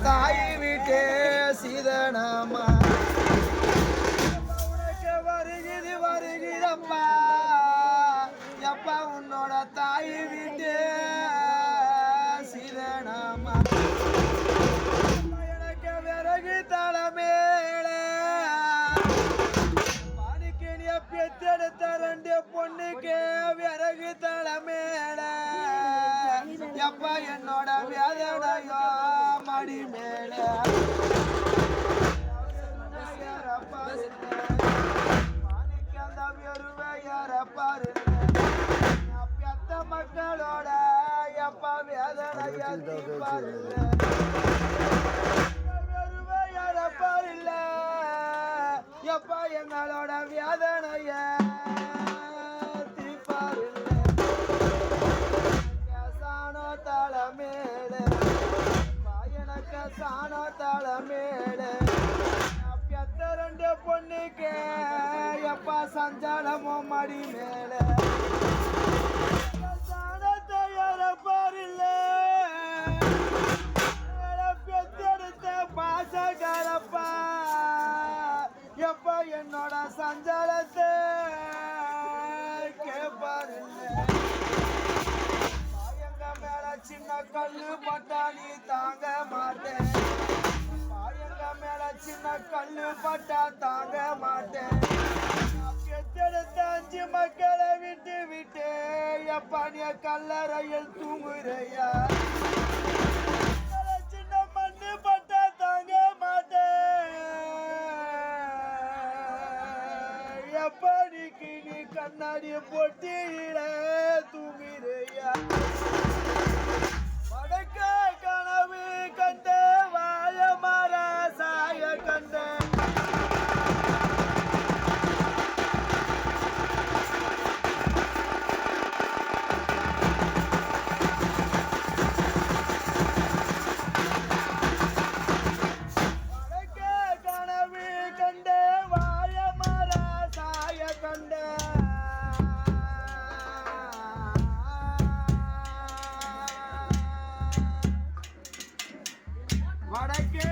தாய் வீட்டே சீதனமா உனக்கு வருகிறது வருகிறப்பா எப்பா உன்னோட தாய் வீட்டே சீதனமா எனக்கு விறகு தலைமேல பானிக்கணிய பெத்தெடுத்த ரெண்டு பொண்ணுக்கு விறகு தலைமேல எப்பா என்னோட வேதனையோ மடி மேல மாணிக்கந்த வெறுவையார பாரு பெத்த மக்களோட எப்பா வேதனைய பாரு வெறுவையார பாருல எப்பா எங்களோட வேதனைய தீப்பாரு மேல எனக்கு சாண தள மேல பெத்த ரெண்டு பொண்ணுக்கு எப்பா சஞ்சாலமோ மடி மேல சாணத்தை பாருல பெத்தெடுத்த பாசகாரப்பா எப்பா என்னோட சஞ்சாலத்தை கேப்பாருல்ல சின்ன கல்லு பட்டாணி தாங்க மாட்டேன் எங்க மேல சின்ன கல்லு பட்டா தாங்க மாட்டேன் பெத்தெடுத்த 5 மக்களை விட்டு விட்டு எப்பா நீ கல்லறையில் தூங்குறையா சின்ன மண்ணு பட்டா தாங்க மாட்டேன் எப்பா நீ கண்ணாடி பொட்டியில தூங்குறையா வடக்க கனவு கண்ட வாய மர சாய கண்ட வடக்க கனவு கண்ட வாய மர சாய கண்ட வடக்கே